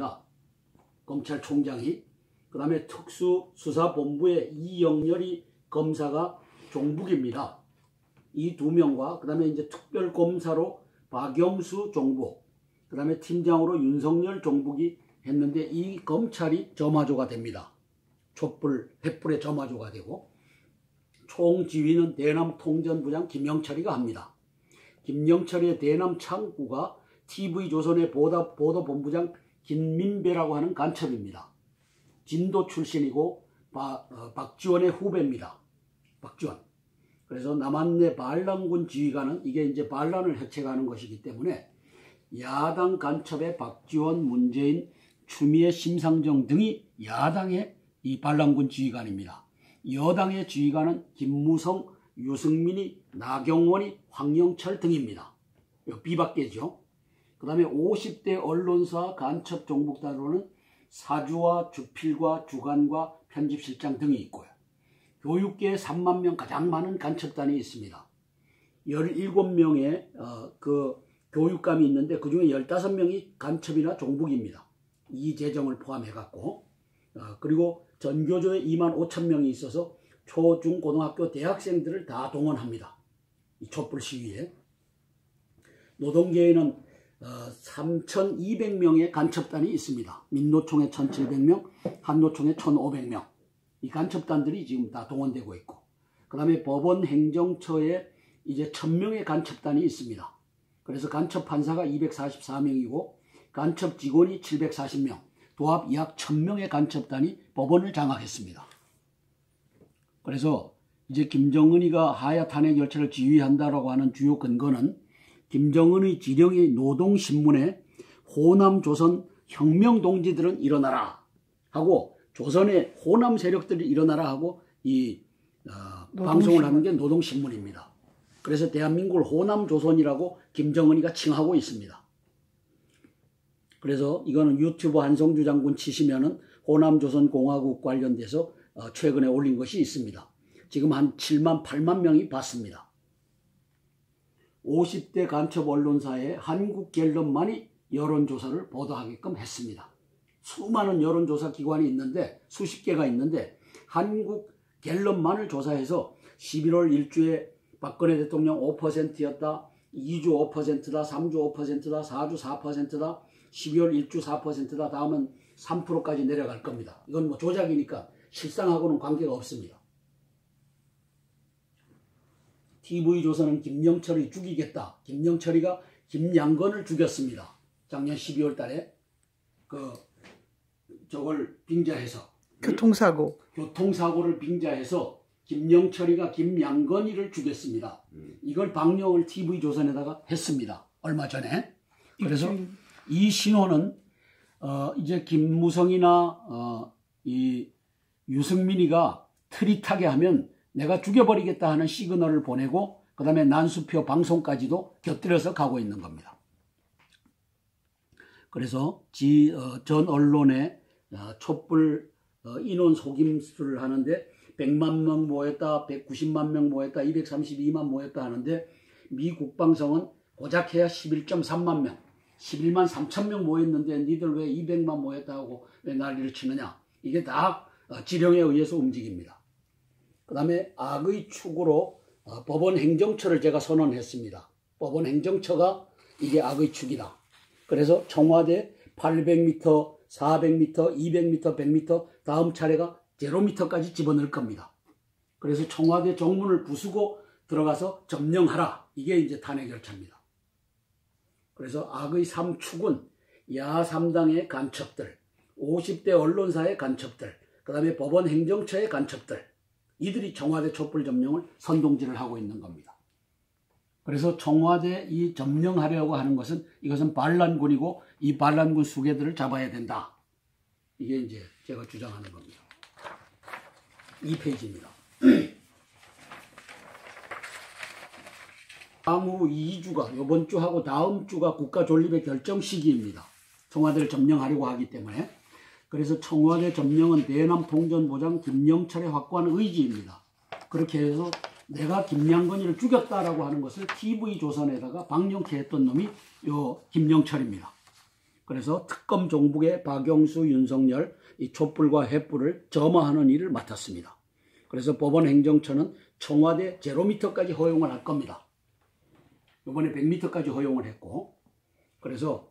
종북입니다. 검찰총장이. 그 다음에 특수수사본부의 이영렬이 검사가 종북입니다. 이 두 명과 그 다음에 이제 특별검사로 박영수 종북, 그 다음에 팀장으로 윤석열 종북이 했는데 이 검찰이 점화조가 됩니다. 촛불, 횃불의 점화조가 되고 총지휘는 대남통전부장 김영철이가 합니다. 김영철의 대남 창구가 TV조선의 보도본부장 김민배라고 하는 간첩입니다. 진도 출신이고 박지원의 후배입니다. 박지원. 그래서 남한내 반란군 지휘관은 이게 이제 반란을 해체하는 것이기 때문에 야당 간첩의 박지원, 문재인, 추미애, 심상정 등이 야당의 이 반란군 지휘관입니다. 여당의 지휘관은 김무성, 유승민이, 나경원이, 황영철 등입니다. 비박계죠. 그 다음에 50대 언론사 간첩 종북단으로는 사주와 주필과 주간과 편집실장 등이 있고요. 교육계에 3만 명 가장 많은 간첩단이 있습니다. 17명의 그 교육감이 있는데 그중에 15명이 간첩이나 종북입니다. 이 재정을 포함해갖고 그리고 전교조에 2만 5천 명이 있어서 초, 중, 고등학교, 대학생들을 다 동원합니다. 이 촛불 시위에. 노동계에는 3,200명의 간첩단이 있습니다. 민노총에 1,700명, 한노총에 1,500명. 이 간첩단들이 지금 다 동원되고 있고, 그 다음에 법원 행정처에 이제 1,000명의 간첩단이 있습니다. 그래서 간첩 판사가 244명이고, 간첩 직원이 740명, 도합 약 1,000명의 간첩단이 법원을 장악했습니다. 그래서 이제 김정은이가 하야 탄핵 열차를 지휘한다라고 하는 주요 근거는 김정은의 지령이 노동신문에 호남 조선 혁명 동지들은 일어나라 하고 조선의 호남 세력들이 일어나라 하고 이 방송을 하는 게 노동신문입니다. 그래서 대한민국을 호남 조선이라고 김정은이가 칭하고 있습니다. 그래서 이거는 유튜브 한성주 장군 치시면은 호남 조선 공화국 관련돼서 최근에 올린 것이 있습니다. 지금 한 7만 8만 명이 봤습니다. 50대 간첩 언론사에 한국갤럽만이 여론조사를 보도하게끔 했습니다. 수많은 여론조사 기관이 있는데 수십 개가 있는데 한국갤럽만을 조사해서 11월 1주에 박근혜 대통령 5%였다. 2주 5%다. 3주 5%다. 4주 4%다. 12월 1주 4%다. 다음은 3%까지 내려갈 겁니다. 이건 뭐 조작이니까 실상하고는 관계가 없습니다. TV조선은 김영철이 죽이겠다. 김영철이가 김양건을 죽였습니다. 작년 12월 달에 저걸 빙자해서 교통사고를 빙자해서 김영철이가 김양건이를 죽였습니다. 이걸 방영을 TV조선에다가 했습니다. 얼마 전에. 그래서 이 신호는 이제 김무성이나 이 유승민이가 트릿하게 하면 내가 죽여버리겠다 하는 시그널을 보내고 그 다음에 난수표 방송까지도 곁들여서 가고 있는 겁니다. 그래서 전 언론에 촛불 인원 속임수를 하는데 100만 명 모였다, 190만 명 모였다, 232만 모였다 하는데 미 국방성은 고작 해야 11.3만 명, 11만 3천 명 모였는데 니들 왜 200만 모였다 하고 왜 난리를 치느냐. 이게 다 지령에 의해서 움직입니다. 그 다음에 악의 축으로 법원 행정처를 제가 선언했습니다. 법원 행정처가 이게 악의 축이다. 그래서 청와대 800m, 400m, 200m, 100m 다음 차례가 0m까지 집어넣을 겁니다. 그래서 청와대 정문을 부수고 들어가서 점령하라. 이게 이제 탄핵 열차입니다. 그래서 악의 3축은 야3당의 간첩들, 50대 언론사의 간첩들, 그 다음에 법원 행정처의 간첩들, 이들이 청와대 촛불 점령을 선동질을 하고 있는 겁니다. 그래서 청와대 이 점령하려고 하는 것은 이것은 반란군이고 이 반란군 수괴들을 잡아야 된다. 이게 이제 제가 주장하는 겁니다. 2페이지입니다. 향후 2주가 이번 주하고 다음 주가 국가 존립의 결정 시기입니다. 청와대를 점령하려고 하기 때문에. 그래서 청와대 점령은 대남 통전부장 김영철의 확고한 의지입니다. 그렇게 해서 내가 김양건이를 죽였다라고 하는 것을 TV조선에다가 방영케 했던 놈이 요 김영철입니다. 그래서 특검 종북의 박영수, 윤석열 이 촛불과 횃불을 점화하는 일을 맡았습니다. 그래서 법원 행정처는 청와대 제로미터까지 허용을 할 겁니다. 이번에 100m까지 허용을 했고, 그래서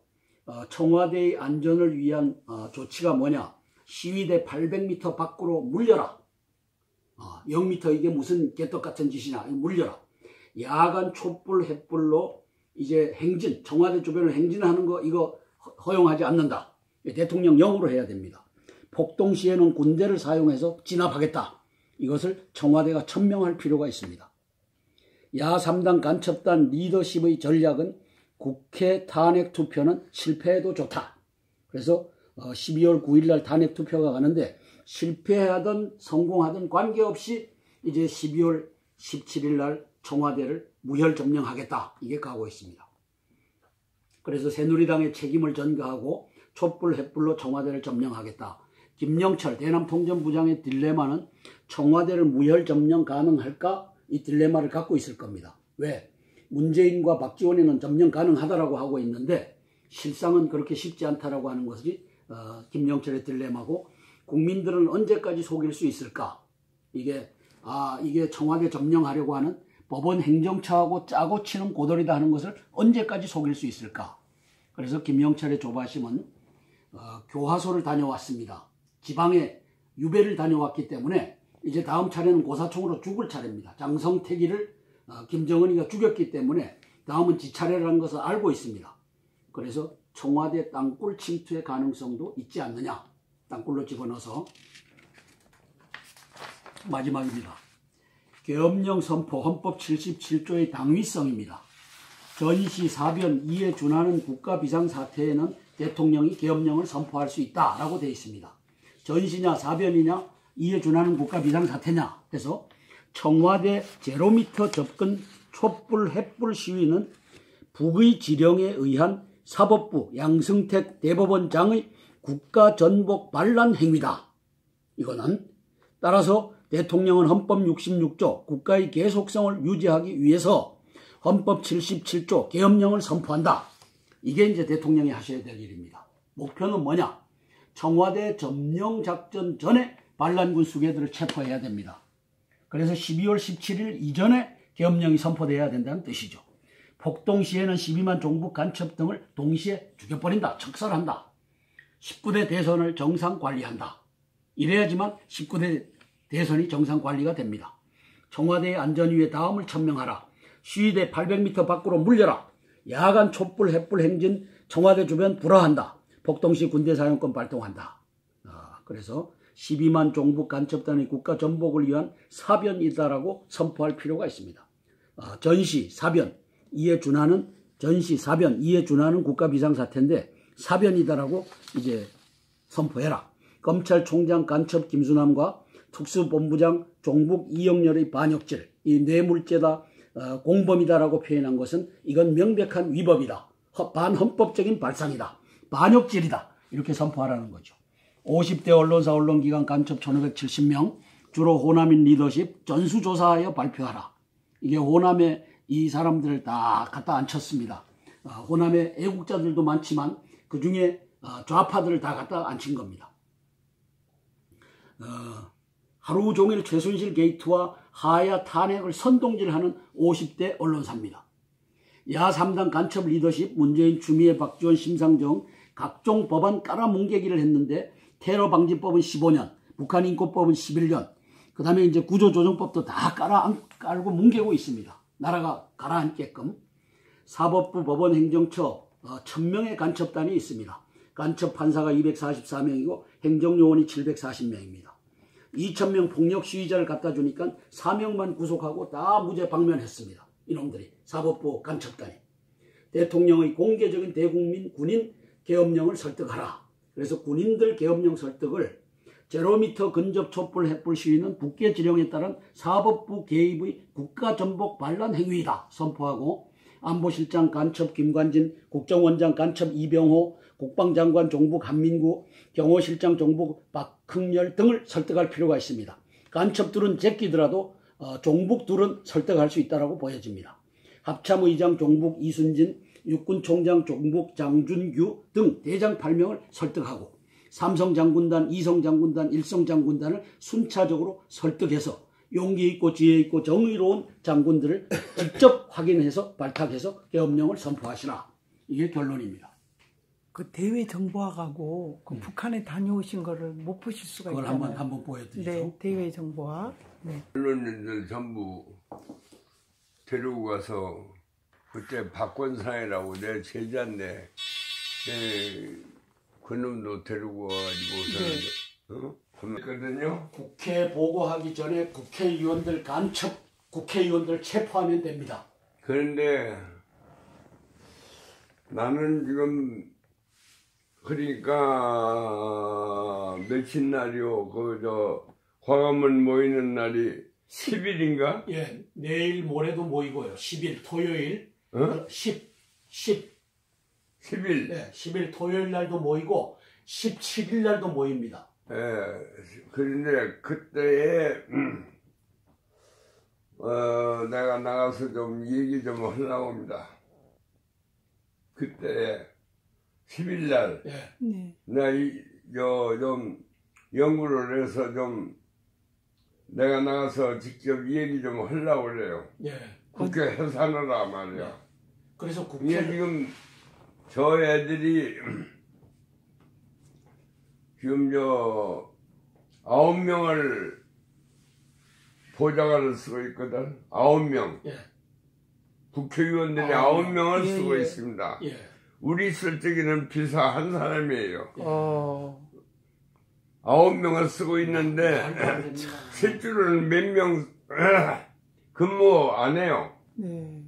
청와대의 안전을 위한 조치가 뭐냐? 시위대 800m 밖으로 물려라. 0m 이게 무슨 개떡 같은 짓이냐? 물려라. 야간 촛불, 횃불로 이제 행진, 청와대 주변을 행진하는 거 이거 허용하지 않는다. 대통령령으로 해야 됩니다. 폭동시에는 군대를 사용해서 진압하겠다. 이것을 청와대가 천명할 필요가 있습니다. 야3당 간첩단 리더십의 전략은 국회 탄핵 투표는 실패해도 좋다. 그래서 12월 9일 날 탄핵 투표가 가는데 실패하든 성공하든 관계없이 이제 12월 17일 날 청와대를 무혈 점령하겠다. 이게 각오했습니다. 그래서 새누리당의 책임을 전가하고 촛불 횃불로 청와대를 점령하겠다. 김영철 대남통전부장의 딜레마는 청와대를 무혈 점령 가능할까? 이 딜레마를 갖고 있을 겁니다. 왜? 문재인과 박지원이는 점령 가능하다라고 하고 있는데 실상은 그렇게 쉽지 않다라고 하는 것이 김영철의 딜레마고, 국민들은 언제까지 속일 수 있을까? 이게 청와대 점령하려고 하는 법원 행정처하고 짜고 치는 고돌이다 하는 것을 언제까지 속일 수 있을까? 그래서 김영철의 조바심은 교화소를 다녀왔습니다. 지방에 유배를 다녀왔기 때문에 이제 다음 차례는 고사총으로 죽을 차례입니다. 장성택이를 김정은이가 죽였기 때문에 다음은 지 차례라는 것을 알고 있습니다. 그래서 청와대 땅굴 침투의 가능성도 있지 않느냐. 땅굴로 집어넣어서 마지막입니다. 계엄령 선포 헌법 77조의 당위성입니다. 전시, 사변, 이에 준하는 국가 비상사태에는 대통령이 계엄령을 선포할 수 있다라고 되어 있습니다. 전시냐 사변이냐 이에 준하는 국가 비상사태냐 해서 청와대 제로미터 접근 촛불 횃불 시위는 북의 지령에 의한 사법부 양승택 대법원장의 국가 전복 반란 행위다. 이거는 따라서 대통령은 헌법 66조 국가의 계속성을 유지하기 위해서 헌법 77조 계엄령을 선포한다. 이게 이제 대통령이 하셔야 될 일입니다. 목표는 뭐냐? 청와대 점령 작전 전에 반란군 수괴들을 체포해야 됩니다. 그래서 12월 17일 이전에 계엄령이 선포돼야 된다는 뜻이죠. 폭동 시에는 12만 종북 간첩 등을 동시에 죽여버린다. 척살한다. 19대 대선을 정상 관리한다. 이래야지만 19대 대선이 정상 관리가 됩니다. 청와대의 안전위에 다음을 천명하라. 시위대 800m 밖으로 물려라. 야간 촛불 횃불 행진 청와대 주변 불허한다. 폭동시 군대 사용권 발동한다. 그래서 12만 종북 간첩단의 국가 전복을 위한 사변이다라고 선포할 필요가 있습니다. 전시, 사변, 이에 준하는 국가 비상사태인데 사변이다라고 이제 선포해라. 검찰총장 간첩 김수남과 특수본부장 종북 이영렬의 반역질, 이 뇌물죄다, 공범이다라고 표현한 것은 이건 명백한 위법이다. 반헌법적인 발상이다. 반역질이다. 이렇게 선포하라는 거죠. 50대 언론사 언론기관 간첩 1570명, 주로 호남인 리더십 전수조사하여 발표하라. 이게 호남에 이 사람들을 다 갖다 앉혔습니다. 호남에 애국자들도 많지만 그 중에 좌파들을 다 갖다 앉힌 겁니다. 하루 종일 최순실 게이트와 하야 탄핵을 선동질하는 50대 언론사입니다. 야3당 간첩 리더십 문재인, 추미애, 박지원, 심상정 각종 법안 깔아뭉개기를 했는데 테러방지법은 15년, 북한인권법은 11년, 그 다음에 이제 구조조정법도 다 깔고 뭉개고 있습니다. 나라가 가라앉게끔. 사법부, 법원, 행정처 1000명의 간첩단이 있습니다. 간첩 판사가 244명이고 행정요원이 740명입니다. 2000명 폭력 시위자를 갖다 주니까 4명만 구속하고 다 무죄 방면했습니다. 이놈들이 사법부 간첩단이. 대통령의 공개적인 대국민 군인 계엄령을 설득하라. 그래서 군인들 계엄령 설득을 제로미터 근접 촛불 횃불 시위는 국회 지령에 따른 사법부 개입의 국가전복 반란 행위이다 선포하고, 안보실장 간첩 김관진, 국정원장 간첩 이병호, 국방장관 종북 한민구, 경호실장 종북 박흥렬 등을 설득할 필요가 있습니다. 간첩들은 제끼더라도 종북들은 설득할 수 있다고 보여집니다. 합참의장 종북 이순진, 육군총장 종북 장준규 등 대장 8명을 설득하고 삼성장군단, 이성장군단, 일성장군단을 순차적으로 설득해서 용기 있고 지혜 있고 정의로운 장군들을 직접 확인해서 발탁해서 계엄령을 선포하시라. 이게 결론입니다. 그 대외 정보학하고 그 북한에 다녀오신 거를 못 보실 수가 그걸 있잖아요. 한번 보여드리죠. 네, 대외 정보학. 네. 언론인들 전부 데리고 가서 그때 박권상이라고 내 제자인데 그놈도 데리고 와가지고 그랬거든요. 국회 보고하기 전에 국회의원들 간첩 국회의원들 체포하면 됩니다. 그런데 나는 지금 그러니까 며칠 날이요. 광화문 모이는 날이 10일인가? 예, 내일 모레도 모이고요. 10일 토요일, 10일. 10일. 네, 10일 토요일 날도 모이고 17일 날도 모입니다. 예, 그런데 그때에 내가 나가서 좀 얘기 좀 하려고 합니다. 그때 10일 날 예. 내가 좀 연구를 해서 좀 내가 나가서 직접 얘기 좀 하려고 그래요. 예. 국회 해산하라 말이야. 예. 그래서 이게 지금 저 애들이 지금 9명을 보좌관을 쓰고 있거든. 9명. 예. 국회의원들이 9명을 예, 쓰고 예. 있습니다. 예. 우리 쓸 적에는 비서 한 사람이에요. 9명을 쓰고 있는데 실제로는 몇 명 근무 안 해요. 네.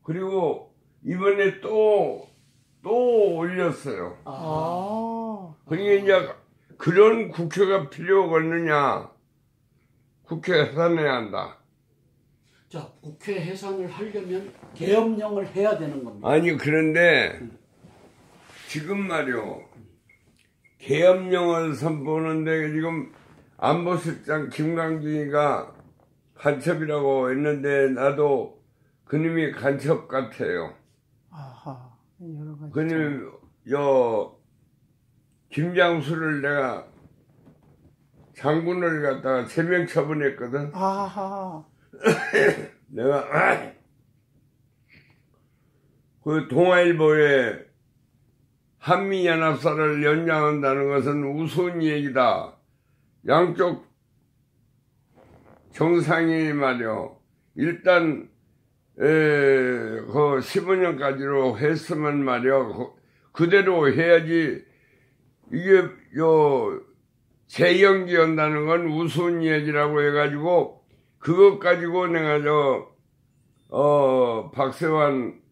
그리고 이번에 또 올렸어요. 그러니까 이제 그런 국회가 필요하겠느냐. 국회 해산해야 한다. 자, 국회 해산을 하려면 계엄령을 해야 되는 겁니다. 아니 그런데 지금 말이요. 계엄령을 선포하는데 지금 안보실장 김광진이가 간첩이라고 했는데 나도 그놈이 간첩 같아요. 아하, 여러 가지. 그놈 김장수를 내가 장군을 갖다가 제명 처분했거든. 아하. 내가 그 동아일보에 한미연합사를 연장한다는 것은 우스운 얘기다. 양쪽 정상이 말이요. 일단 그 15년까지로 했으면 말이요. 그대로 해야지. 이게 재연기 한다는 건 우스운 얘기라고 해가지고 그것 가지고 내가 박세환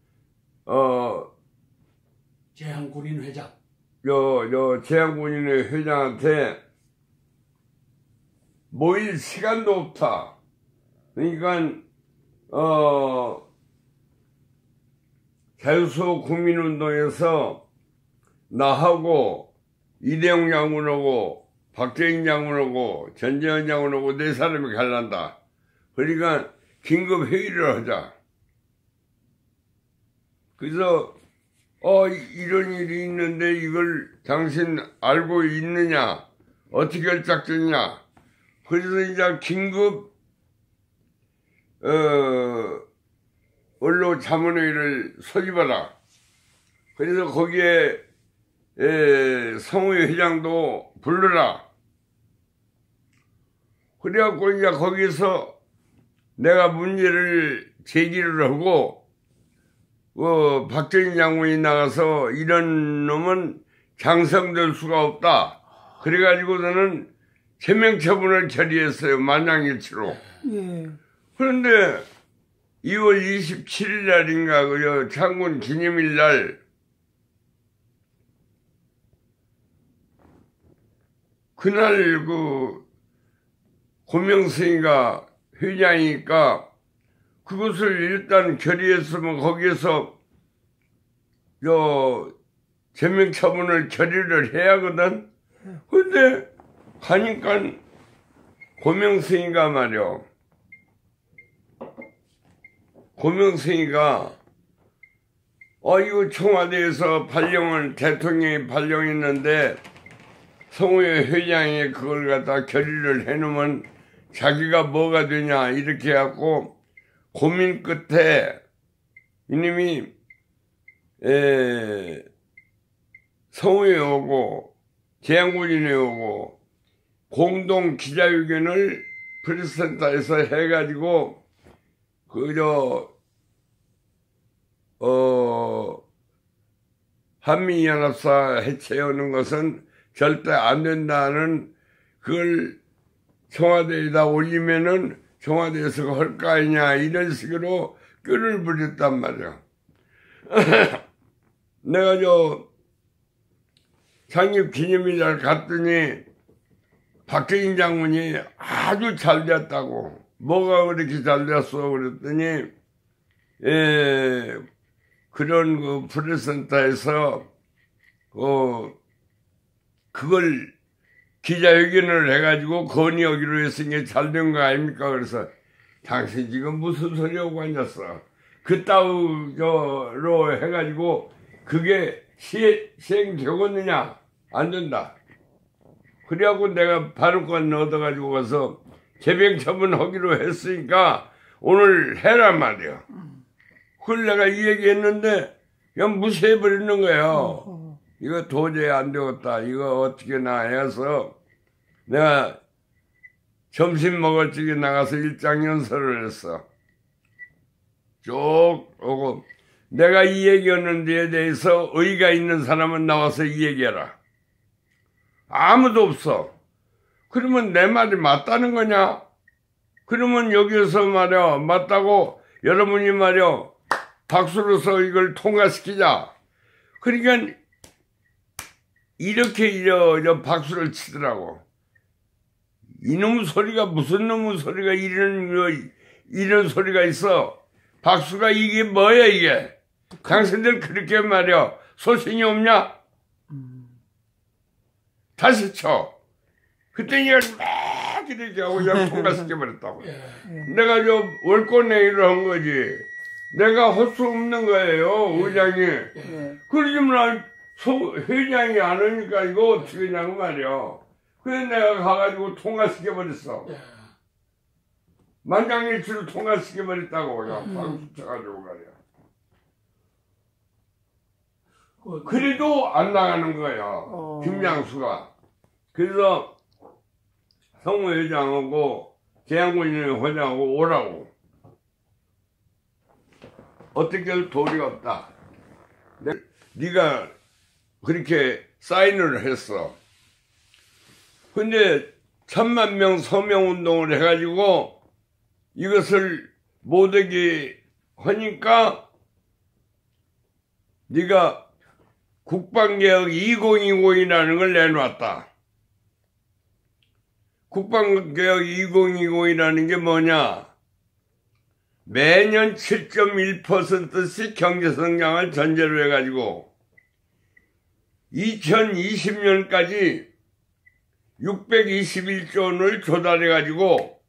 제한군인 회장. 제한군인의 회장한테 모일 시간도 없다. 그러니까 자유수 국민운동에서 나하고 이대용 장군하고 박정희 장군하고 전재현 장군하고 네 사람이 갈란다. 그러니까 긴급 회의를 하자. 그래서 이런 일이 있는데 이걸 당신 알고 있느냐? 어떻게 할 작전이냐? 그래서 이제 긴급 언론 자문회의를 소집하라. 그래서 거기에 성우회 회장도 불러라. 그래갖고 이제 거기서 내가 문제를 제기를 하고 박정희 장군이 나가서 이런 놈은 장성될 수가 없다. 그래가지고 저는 제명처분을 결의했어요. 만장일치로. 예. 그런데 2월 27일 날인가 그 장군 기념일 날 그날 그 고명승이가 회장이니까 그것을 일단 결의했으면 거기에서 제명처분을 결의를 해야 하거든. 근데 가니까 고명승이가 말이야. 고명승이가 이거 청와대에서 대통령이 발령했는데 성우회 회장이 그걸 갖다 결의를 해놓으면 자기가 뭐가 되냐 이렇게 해갖고 고민 끝에 이놈이 성우회 오고 재향군인회 오고 공동 기자회견을 프레스센터에서 해가지고 한미연합사 해체하는 것은 절대 안 된다는 그걸 청와대에다 올리면은 청와대에서 할 거 아니냐 이런 식으로 끈을 부렸단 말이야. 내가 창립 기념일날 갔더니 박정희 장군이 아주 잘 됐다고. 뭐가 그렇게 잘 됐어 그랬더니 그런 그 프레스센터에서 그걸 기자회견을 해가지고 건의하기로 했으니 잘 된 거 아닙니까? 그래서 당신 지금 무슨 소리 하고 앉았어? 그따위로 해가지고 그게 시행되겠느냐? 안 된다. 그래갖고 내가 발언권 얻어가지고 가서 개병 처분하기로 했으니까 오늘 해란 말이야. 그걸 내가 이 얘기했는데 그냥 무시해버리는 거예요. 이거 도저히 안 되겠다. 이거 어떻게나 해서 내가 점심 먹을 적에 나가서 일장연설을 했어. 쭉 오고 내가 이 얘기하는 데에 대해서 의의가 있는 사람은 나와서 이 얘기해라. 아무도 없어. 그러면 내 말이 맞다는 거냐? 그러면 여기서 말이야 맞다고 여러분이 말이야 박수로서 이걸 통과시키자. 그러니까 이렇게 박수를 치더라고. 이놈 소리가 무슨 놈의 소리가 이런 소리가 있어. 박수가 이게 뭐야 이게. 당신들 그렇게 말이야 소신이 없냐? 다시 쳐. 그때 이걸 막 이렇게 하고 그냥 통과시켜버렸다고. 내가 월권 내기를 한 거지. 내가 할 수 없는 거예요 의장이. 그러지만 회장이 안 오니까 이거 어떻게 하냐고 말이야. 그래서 내가 가가지고 통과시켜버렸어. 만장일치로 통과시켜버렸다고 그냥 방수 쳐가지고 말이야. 그래도 안 나가는 거야 김양수가. 그래서 성우회장하고 재향군인 회장하고 오라고. 어떻게 할 도리가 없다. 네가 그렇게 사인을 했어. 근데 1000만 서명운동을 해가지고 이것을 못하게 하니까 네가 국방개혁 2020이라는 걸 내놓았다. 국방개혁 2020이라는 게 뭐냐? 매년 7.1%씩 경제성장을 전제로 해가지고 2020년까지 621조 원을 조달해가지고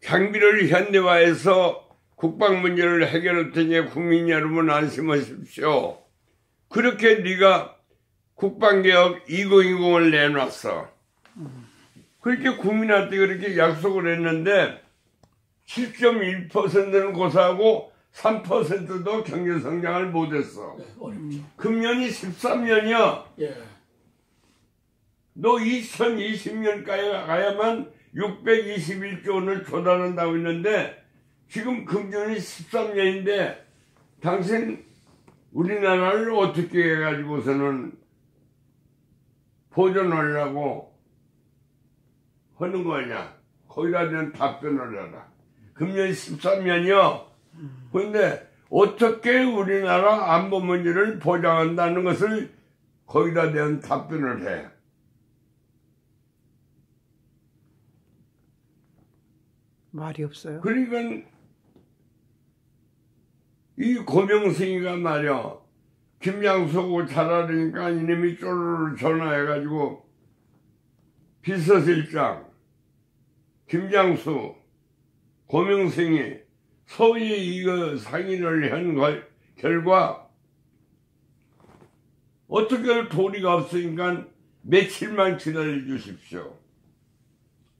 장비를 현대화해서 국방 문제를 해결할 테니 국민 여러분 안심하십시오. 그렇게 네가 국방개혁 2020을 내놨어. 그렇게 국민한테 그렇게 약속을 했는데 7.1%는 고사하고 3%도 경제성장을 못했어. 금년이 13년이야. 너 2020년까지 가야만 621조 원을 조달한다고 했는데 지금 금년이 13년인데 당신 우리나라를 어떻게 해가지고서는 보존하려고 하는 거냐? 거기다 대한 답변을 해라. 금년 13년이요. 그런데 어떻게 우리나라 안보 문제를 보장한다는 것을 거기다 대한 답변을 해. 말이 없어요. 그러니까 이 고명승이가 말이야 김양수하고 잘 알으니까 이놈이 쪼르르 전화해가지고 비서실장 김장수 고명승이 소위 이거 상의를 한 결과 어떻게 도리가 없으니까 며칠만 기다려 주십시오.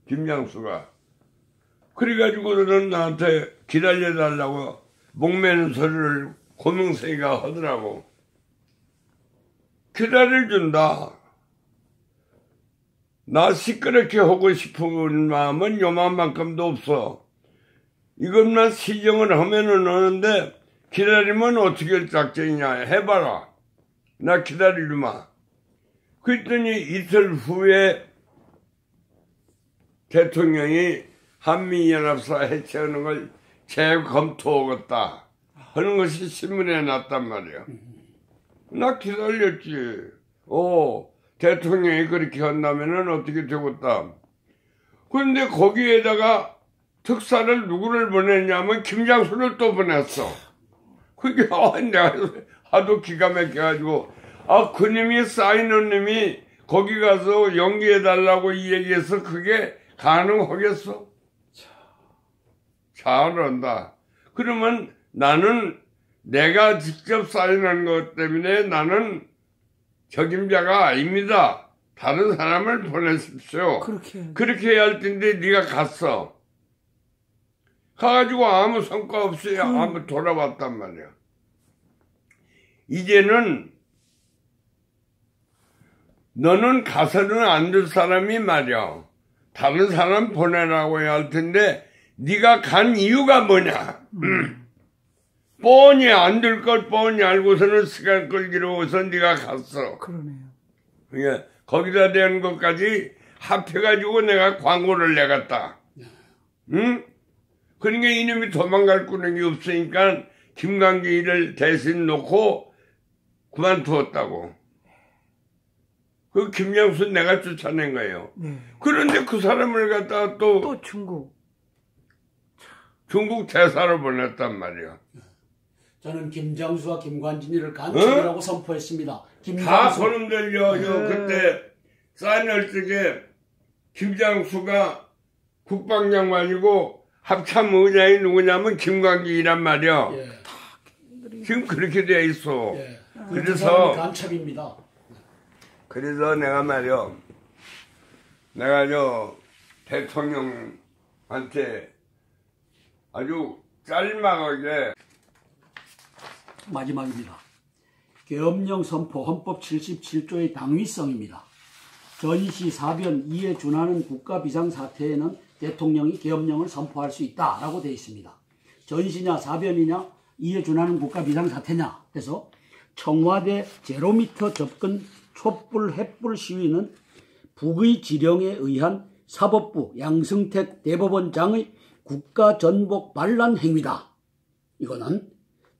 김장수가. 그래가지고는 나한테 기다려달라고 목매는 소리를 고명생이가 하더라고. 기다려준다. 나 시끄럽게 하고 싶은 마음은 요만만큼도 없어. 이것만 시정을 하면은 하는데 기다리면 어떻게 할 작정이냐 해봐라. 나 기다리지마. 그랬더니 이틀 후에 대통령이 한미연합사 해체하는 걸 재검토하겠다 하는 것이 신문에 났단 말이야. 나 기다렸지. 대통령이 그렇게 한다면은 어떻게 되겠다. 그런데 거기에다가 특사를 누구를 보냈냐면 김장수를 또 보냈어. 그게 내가 하도 기가 막혀가지고 그님이 사인한 님이 거기 가서 연기해달라고 얘기해서 그게 가능하겠어? 잘한다. 그러면 나는 내가 직접 사인한 것 때문에 나는 적임자가 아닙니다. 다른 사람을 보내십시오. 그렇게 해야 할 텐데 네가 갔어. 가가지고 아무 성과 없이 아무 돌아왔단 말이야. 이제는 너는 가서는 안 될 사람이 말이야. 다른 사람 보내라고 해야 할 텐데 네가 간 이유가 뭐냐. 뻔히 안 될 걸 뻔히 알고서는 시간 끌기로 해서 네가 갔어. 그러네요. 예, 거기다 대한 것까지 합해가지고 내가 광고를 내갔다. 응? 그러니까 이놈이 도망갈 구멍이 없으니까 김광기를 대신 놓고 그만두었다고. 그 김영수 내가 쫓아낸 거예요. 네. 그런데 그 사람을 갖다가 또 중국 대사로 보냈단 말이야. 저는 김장수와 김관진이를 간첩이라고 선포했습니다. 다 소름 들려. 그때 사인할 적에 김장수가 국방장관이고 합참의장이 누구냐면 김광기란 말이야. 지금 그렇게 돼 있어. 그래서 간첩입니다. 그래서 내가 말이야. 내가 대통령한테 아주 짤막하게 마지막입니다. 계엄령 선포 헌법 77조의 당위성입니다. 전시 사변 이에 준하는 국가 비상사태에는 대통령이 계엄령을 선포할 수 있다라고 되어 있습니다. 전시냐 사변이냐 이에 준하는 국가 비상사태냐 해서 청와대 제로미터 접근 촛불 횃불 시위는 북의 지령에 의한 사법부 양승택 대법원장의 국가전복 반란 행위다. 이거는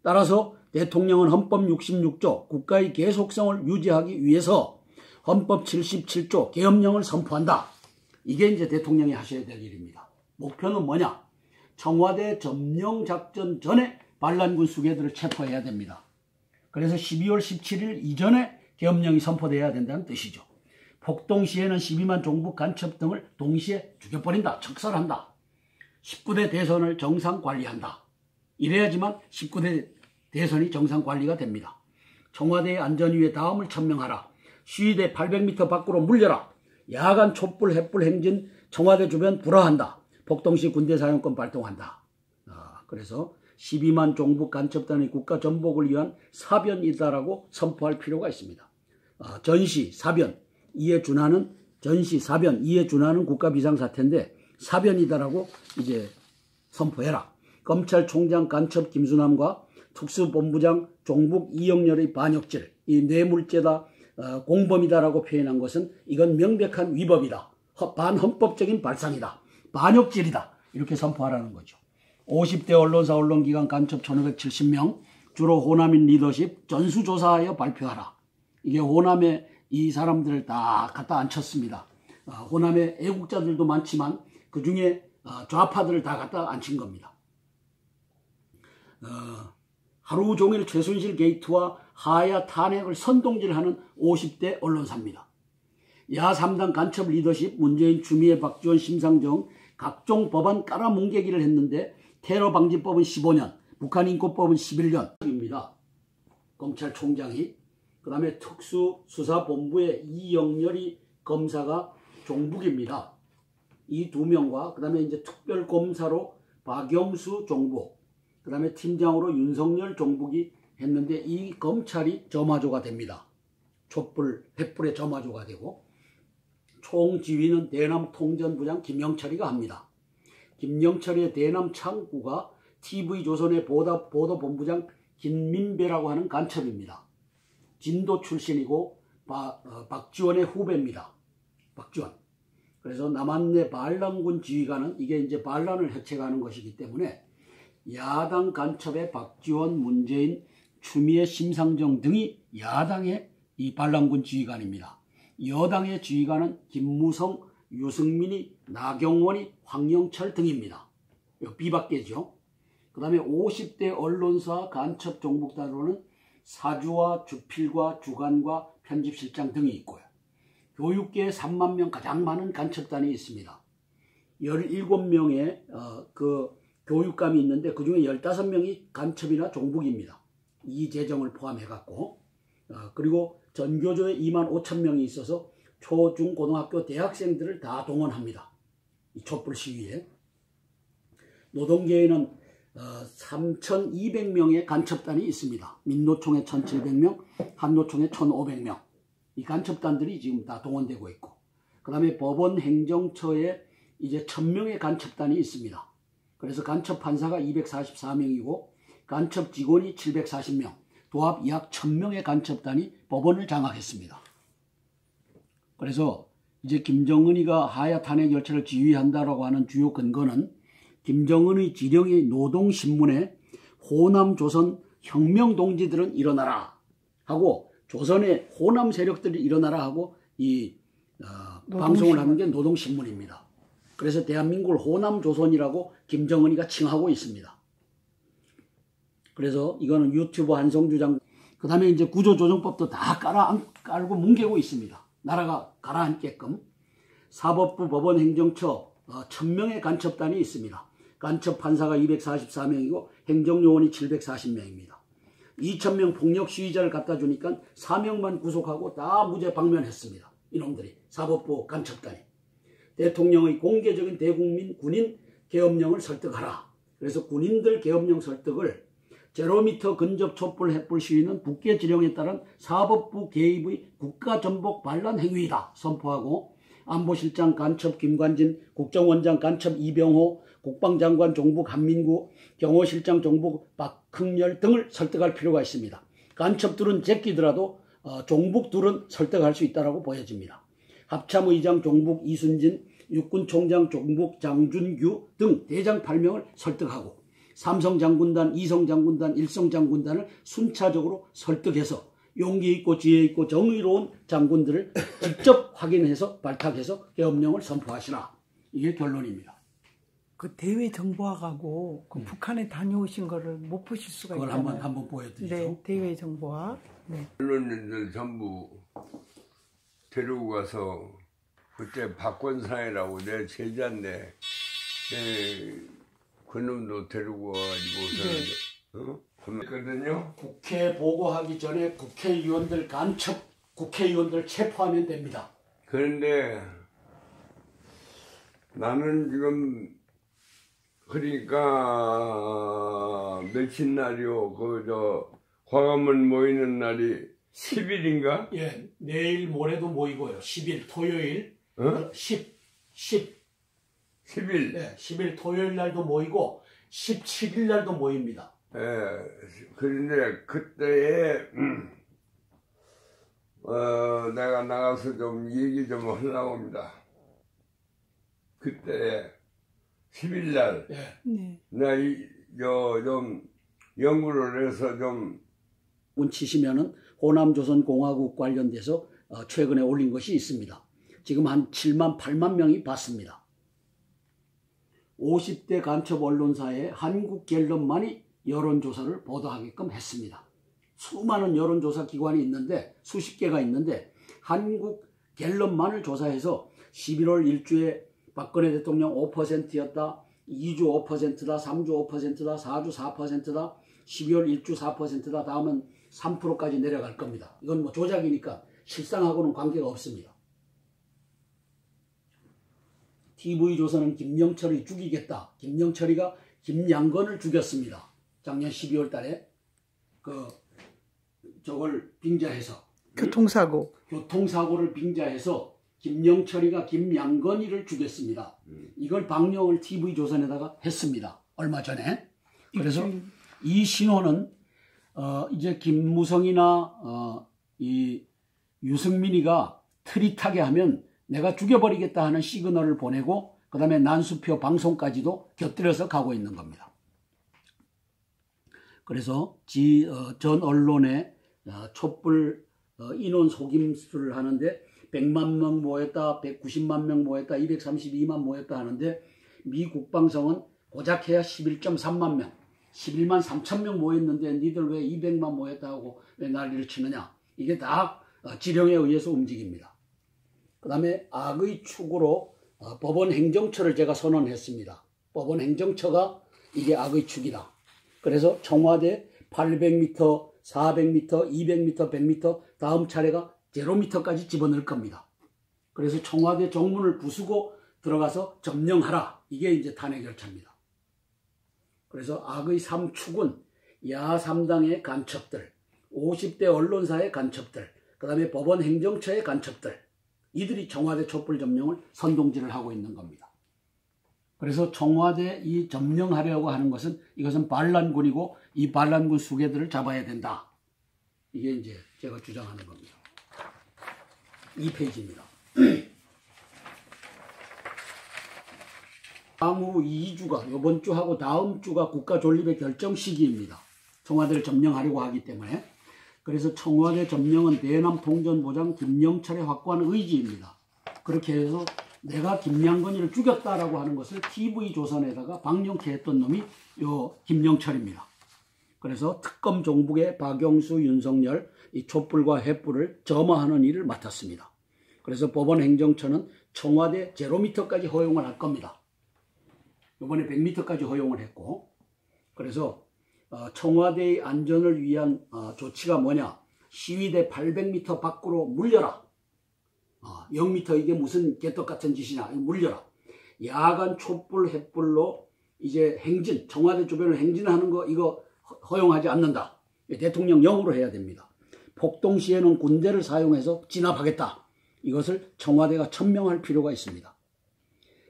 따라서 대통령은 헌법 66조 국가의 계속성을 유지하기 위해서 헌법 77조 계엄령을 선포한다. 이게 이제 대통령이 하셔야 될 일입니다. 목표는 뭐냐? 청와대 점령 작전 전에 반란군 수괴들을 체포해야 됩니다. 그래서 12월 17일 이전에 계엄령이 선포돼야 된다는 뜻이죠. 폭동시에는 12만 종북 간첩 등을 동시에 죽여버린다. 척살한다. 19대 대선을 정상 관리한다. 이래야지만 19대 대선이 정상 관리가 됩니다. 청와대의 안전위에 다음을 천명하라. 시위대 800m 밖으로 물려라. 야간 촛불 횃불 행진 청와대 주변 불화한다. 폭동시 군대 사용권 발동한다. 그래서 12만 종북 간첩단의 국가 전복을 위한 사변이다라고 선포할 필요가 있습니다. 전시 사변 이에 준하는 국가 비상사태인데 사변이다라고 이제 선포해라. 검찰총장 간첩 김수남과 특수본부장 종북 이영렬의 반역질, 이 뇌물죄다, 공범이다라고 표현한 것은 이건 명백한 위법이다. 반헌법적인 발상이다. 반역질이다. 이렇게 선포하라는 거죠. 50대 언론사 언론기관 간첩 1570명, 주로 호남인 리더십 전수조사하여 발표하라. 이게 호남에 이 사람들을 다 갖다 앉혔습니다. 호남에 애국자들도 많지만 그 중에 좌파들을 다 갖다 앉힌 겁니다. 하루 종일 최순실 게이트와 하야 탄핵을 선동질하는 50대 언론사입니다. 야 3당 간첩 리더십 문재인, 추미애, 박지원, 심상정 각종 법안 깔아뭉개기를 했는데 테러방지법은 15년, 북한인권법은 11년입니다. 검찰총장이, 그 다음에 특수수사본부의 이영렬이 검사가 종북입니다. 이 두 명과 그 다음에 이제 특별검사로 박영수 종북, 그 다음에 팀장으로 윤석열 종북이 했는데 이 검찰이 점화조가 됩니다. 촛불, 횃불의 점화조가 되고 총지휘는 대남통전부장 김영철이가 합니다. 김영철의 대남 창구가 TV조선의 보도본부장 김민배라고 하는 간첩입니다. 진도 출신이고 박지원의 후배입니다. 박지원. 그래서 남한내 반란군 지휘관은 이게 이제 반란을 해체하는 것이기 때문에 야당 간첩의 박지원, 문재인, 추미애, 심상정 등이 야당의 이 반란군 지휘관입니다. 여당의 지휘관은 김무성, 유승민이, 나경원이, 황영철 등입니다. 비박계죠. 그 다음에 50대 언론사 간첩 종북단으로는 사주와 주필과 주간과 편집실장 등이 있고요. 교육계에 3만 명 가장 많은 간첩단이 있습니다. 17명의 그 교육감이 있는데 그 중에 15명이 간첩이나 종북입니다. 이재정을 포함해갖고 그리고 전교조에 2만 5천 명이 있어서 초, 중, 고등학교, 대학생들을 다 동원합니다. 이 촛불 시위에. 노동계에는 3,200명의 간첩단이 있습니다. 민노총에 1,700명, 한노총에 1,500명. 이 간첩단들이 지금 다 동원되고 있고, 그 다음에 법원 행정처에 이제 1,000명의 간첩단이 있습니다. 그래서 간첩 판사가 244명이고 간첩 직원이 740명, 도합 약 1,000명의 간첩단이 법원을 장악했습니다. 그래서 이제 김정은이가 하야 탄핵 열차를 지휘한다라고 하는 주요 근거는 김정은의 지령의 노동신문에 호남 조선 혁명동지들은 일어나라 하고 조선의 호남 세력들이 일어나라 하고 이 방송을 하는 게 노동신문입니다. 그래서 대한민국을 호남조선이라고 김정은이가 칭하고 있습니다. 그래서 이거는 유튜브 한성주장, 그 다음에 이제 구조조정법도 다 깔고 뭉개고 있습니다. 나라가 가라앉게끔. 사법부, 법원, 행정처 1,000명의 간첩단이 있습니다. 간첩 판사가 244명이고 행정요원이 740명입니다. 2,000명 폭력 시위자를 갖다 주니까 4명만 구속하고 다 무죄 방면했습니다. 이놈들이, 사법부 간첩단이. 대통령의 공개적인 대국민 군인 계엄령을 설득하라. 그래서 군인들 계엄령 설득을 제로미터 근접 촛불 횃불 시위는 국회 지령에 따른 사법부 개입의 국가전복 반란 행위이다 선포하고, 안보실장 간첩 김관진, 국정원장 간첩 이병호, 국방장관 종북 한민구, 경호실장 종북 박흥렬 등을 설득할 필요가 있습니다. 간첩들은 제끼더라도 종북들은 설득할 수 있다고 보여집니다. 합참의장 종북 이순진, 육군총장 종북 장준규 등 대장 8명을 설득하고, 삼성장군단, 이성장군단, 일성장군단을 순차적으로 설득해서 용기 있고 지혜 있고 정의로운 장군들을 직접 확인해서 발탁해서 계엄령을 선포하시라. 이게 결론입니다. 그 대외 정보학하고 그 북한에 다녀오신 거를 못 보실 수가 있잖아요. 그걸 한번 보여드리죠. 네, 대외 정보학. 네. 언론인들 전부 데리고 가서 그때 박권상이라고 내 제자인데 그놈도 데리고 와가지고 했거든요. 국회 보고하기 전에 국회의원들 간첩 국회의원들 체포하면 됩니다. 그런데 나는 지금 그러니까 며칠 날이요. 광화문 모이는 날이 10일인가? 예, 내일 모레도 모이고요. 10일 토요일, 10일. 네, 10일 토요일 날도 모이고 17일 날도 모입니다. 예, 그런데 그때에 내가 나가서 좀 얘기 좀 하려고 합니다. 그때 10일 날 내가 좀 연구를 해서 좀 치시면은 호남조선공화국 관련돼서 최근에 올린 것이 있습니다. 지금 한 7만 8만 명이 봤습니다. 50대 간첩 언론사의 한국갤럽만이 여론조사를 보도하게끔 했습니다. 수많은 여론조사 기관이 있는데 수십 개가 있는데 한국갤럽만을 조사해서 11월 1주에 박근혜 대통령 5%였다. 2주 5%다. 3주 5%다. 4주 4%다. 12월 1주 4%다. 다음은 3%까지 내려갈 겁니다. 이건 뭐 조작이니까 실상하고는 관계가 없습니다. TV조선은 김영철이 죽이겠다. 김영철이가 김양건을 죽였습니다. 작년 12월 달에 저걸 빙자해서 교통사고를 빙자해서 김영철이가 김양건이를 죽였습니다. 이걸 방영을 TV조선에다가 했습니다. 얼마 전에. 그래서 이 신호는 이제 김무성이나 이 유승민이가 트릿하게 하면 내가 죽여버리겠다 하는 시그널을 보내고 그 다음에 난수표 방송까지도 곁들여서 가고 있는 겁니다. 그래서 전 언론에 촛불 인원 속임수를 하는데 100만 명 모였다, 190만 명 모였다, 232만 모였다 하는데 미 국방성은 고작 해야 11.3만 명, 11만 3천 명 모였는데 니들 왜 200만 모였다 하고 왜 난리를 치느냐. 이게 다 지령에 의해서 움직입니다. 그 다음에 악의 축으로 법원 행정처를 제가 선언했습니다. 법원 행정처가 이게 악의 축이다. 그래서 청와대 800m, 400m, 200m, 100m 다음 차례가 0m까지 집어넣을 겁니다. 그래서 청와대 정문을 부수고 들어가서 점령하라. 이게 이제 탄핵 절차입니다. 그래서 악의 3축은 야3당의 간첩들, 50대 언론사의 간첩들, 그 다음에 법원 행정처의 간첩들, 이들이 청와대 촛불 점령을 선동질을 하고 있는 겁니다. 그래서 청와대 이 점령하려고 하는 것은 이것은 반란군이고 이 반란군 수괴들을 잡아야 된다. 이게 이제 제가 주장하는 겁니다. 2페이지입니다. 향후 2주가 이번 주하고 다음 주가 국가 존립의 결정 시기입니다. 청와대를 점령하려고 하기 때문에. 그래서 청와대 점령은 대남 통전부장 김영철의 확고한 의지입니다. 그렇게 해서 내가 김양건이를 죽였다라고 하는 것을 TV조선에다가 방영케 했던 놈이 요 김영철입니다. 그래서 특검 종북의 박영수, 윤석열, 이 촛불과 횃불을 점화하는 일을 맡았습니다. 그래서 법원 행정처는 청와대 0m까지 허용을 할 겁니다. 이번에 100m까지 허용을 했고, 그래서 청와대의 안전을 위한 조치가 뭐냐? 시위대 800m 밖으로 물려라. 0m 이게 무슨 개떡 같은 짓이냐? 물려라. 야간 촛불 횃불로 이제 행진, 청와대 주변을 행진하는 거 이거 허용하지 않는다. 대통령령으로 해야 됩니다. 폭동 시에는 군대를 사용해서 진압하겠다. 이것을 청와대가 천명할 필요가 있습니다.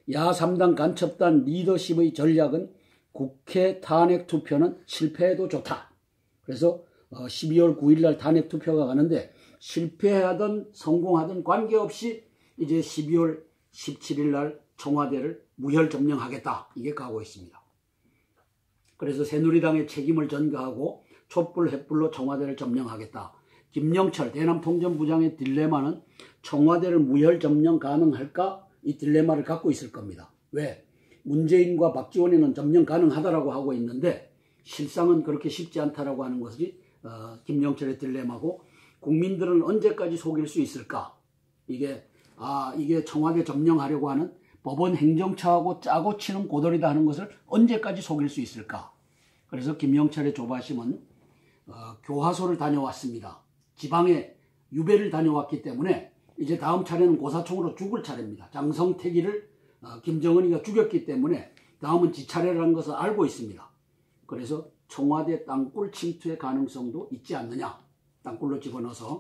야3당 간첩단 리더십의 전략은 국회 탄핵 투표는 실패해도 좋다. 그래서 12월 9일 날 탄핵 투표가 가는데 실패하든 성공하든 관계없이 이제 12월 17일 날 청와대를 무혈 점령하겠다. 이게 가고 있습니다. 그래서 새누리당의 책임을 전가하고 촛불 횃불로 청와대를 점령하겠다. 김영철 대남통전부장의 딜레마는 청와대를 무혈 점령 가능할까? 이 딜레마를 갖고 있을 겁니다. 왜? 문재인과 박지원이는 점령 가능하다라고 하고 있는데 실상은 그렇게 쉽지 않다라고 하는 것이 김영철의 딜레마고, 국민들은 언제까지 속일 수 있을까? 이게 청와대 점령하려고 하는 법원 행정처하고 짜고 치는 고돌이다 하는 것을 언제까지 속일 수 있을까? 그래서 김영철의 조바심은 교화소를 다녀왔습니다. 지방에 유배를 다녀왔기 때문에 이제 다음 차례는 고사총으로 죽을 차례입니다. 장성택이를 김정은이가 죽였기 때문에 다음은 지 차례라는 것을 알고 있습니다. 그래서 청와대 땅굴 침투의 가능성도 있지 않느냐. 땅굴로 집어넣어서